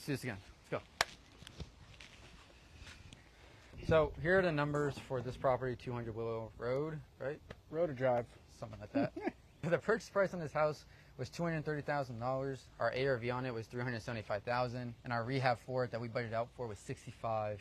Let's do this again. Let's go. So here are the numbers for this property, 200 Willow Road, right? Road or drive? Something like that. The purchase price on this house was $230,000. Our ARV on it was $375,000, and our rehab for it that we budgeted out for was $65,000.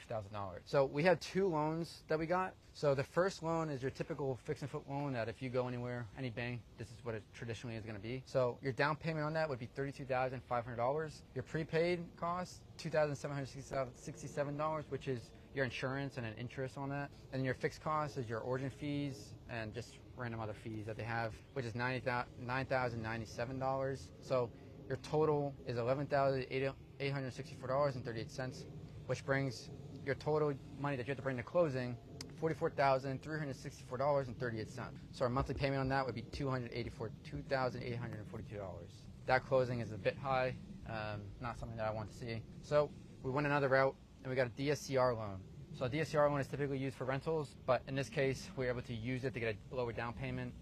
So we had two loans that we got. So the first loan is your typical fix and flip loan that if you go anywhere, any bank, this is what it traditionally is going to be. So your down payment on that would be $32,500. Your prepaid cost $2,767, which is your insurance and an interest on that. And your fixed cost is your origin fees and just random other fees that they have, which is $9,097. So your total is $11,864.38, which brings your total money that you have to bring to closing $44,364.38. So our monthly payment on that would be $2,842. That closing is a bit high, not something that I want to see. So we went another route and we got a DSCR loan. So a DSCR loan is typically used for rentals, but in this case, we're able to use it to get a lower down payment.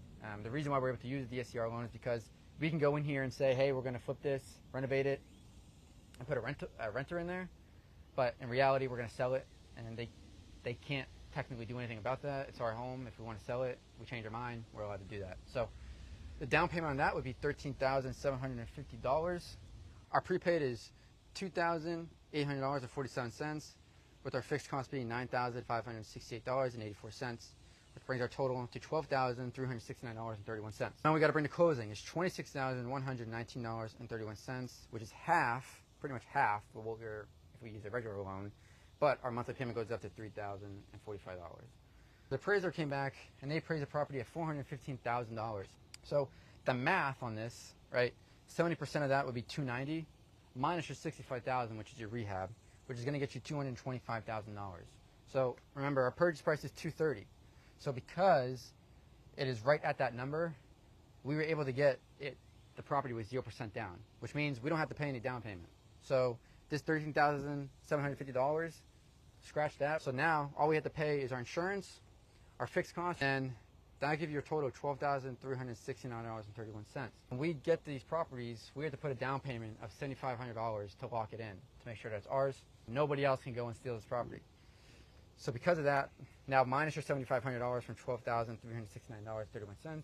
The reason why we're able to use a DSCR loan is because we can go in here and say, hey, we're going to flip this, renovate it, and put a renter in there. But in reality, we're going to sell it, and they can't technically do anything about that. It's our home. If we want to sell it, we change our mind, we're allowed to do that. So the down payment on that would be $13,750. Our prepaid is $2,800.47, with our fixed cost being $9,568.84, which brings our total to $12,369.31. Now we got to bring to closing. It's $26,119.31, which is half, pretty much half of what we're if we use a regular loan, but our monthly payment goes up to $3,045. The appraiser came back and they appraised the property at $415,000. So the math on this, right? 70% of that would be $290 minus your $65,000, which is your rehab, which is going to get you $225,000. So remember, our purchase price is $230. So because it is right at that number, we were able to get it. The property was 0% down, which means we don't have to pay any down payment. So this $13,750, scratch that. So now all we have to pay is our insurance, our fixed costs, and that'll give you a total of $12,369.31. When we get these properties, we have to put a down payment of $7,500 to lock it in, to make sure that's ours. Nobody else can go and steal this property. So because of that, now minus your $7,500 from $12,369.31,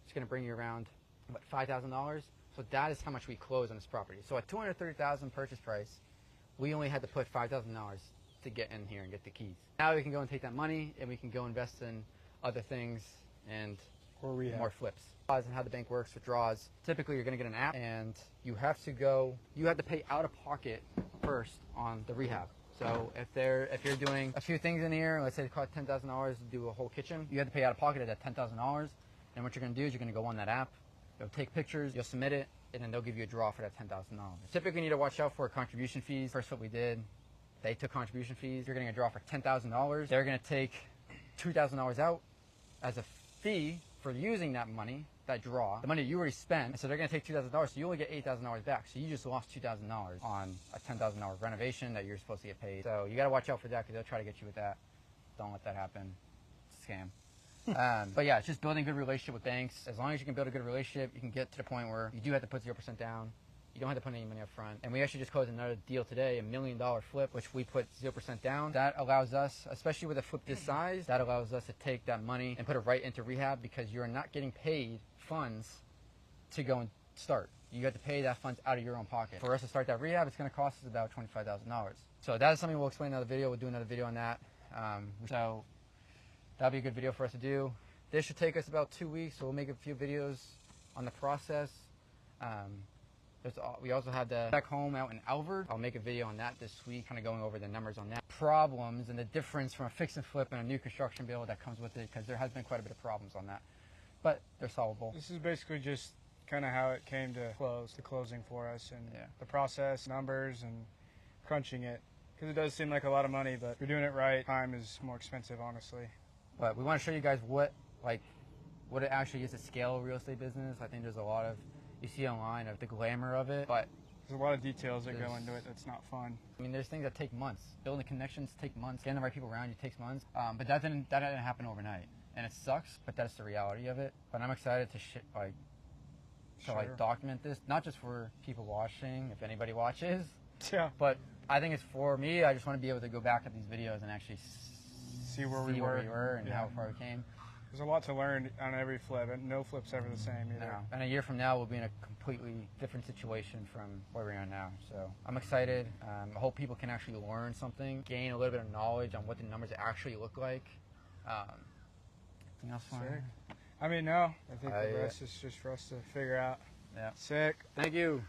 it's going to bring you around, what, $5,000? So that is how much we close on this property. So at $230,000 purchase price, we only had to put $5,000 to get in here and get the keys. Now we can go and take that money and we can go invest in other things and more flips. And how the bank works with draws. Typically, you're going to get an app, and you have to pay out of pocket first on the rehab. So if you're doing a few things in here, let's say it costs $10,000 to do a whole kitchen, you have to pay out of pocket at that $10,000. And what you're going to do is you're going to go on that app, you'll take pictures, you'll submit it, and then they'll give you a draw for that $10,000. Typically, you need to watch out for contribution fees. First, what we did, they took contribution fees. You're getting a draw for $10,000. They're going to take $2,000 out as a fee for using that money, that draw, the money you already spent. So they're going to take $2,000, so you only get $8,000 back. So you just lost $2,000 on a $10,000 renovation that you're supposed to get paid. So you got to watch out for that because they'll try to get you with that. Don't let that happen. It's a scam. But yeah, it's just building a good relationship with banks. As long as you can build a good relationship, you can get to the point where you do have to put 0% down. You don't have to put any money up front. And we actually just closed another deal today, $1 million flip, which we put 0% down. That allows us, especially with a flip this size, that allows us to take that money and put it right into rehab because you're not getting paid funds to go and start. You have to pay that funds out of your own pocket. For us to start that rehab, it's going to cost us about $25,000. So that is something we'll explain in another video. We'll do another video on that. So that'll be a good video for us to do. This should take us about 2 weeks, so we'll make a few videos on the process. We also have the back home out in Alvord. I'll make a video on that this week, kind of going over the numbers on that. Problems and the difference from a fix and flip and a new construction bill that comes with it, because there has been quite a bit of problems on that. But they're solvable. This is basically just kind of how it came to closing for us, and the process, numbers, and crunching it. Because it does seem like a lot of money, but if you're doing it right, time is more expensive, honestly. But we want to show you guys what it actually is to scale a real estate business. I think there's a lot of, you see online, of the glamour of it, but there's a lot of details that go into it that's not fun. I mean, there's things that take months. Building connections take months. Getting the right people around you takes months. But that didn't happen overnight. And it sucks, but that's the reality of it. But I'm excited to document this, not just for people watching, if anybody watches, Yeah. But I think it's for me. I just want to be able to go back at these videos and actually See where we were and how far we came. There's a lot to learn on every flip, and no flip's ever the same either. No. And a year from now, we'll be in a completely different situation from where we are now. So I'm excited. I hope people can actually learn something, gain a little bit of knowledge on what the numbers actually look like. Anything else? I mean, no. I think the rest is just for us to figure out. Yeah. Sick. Thank you.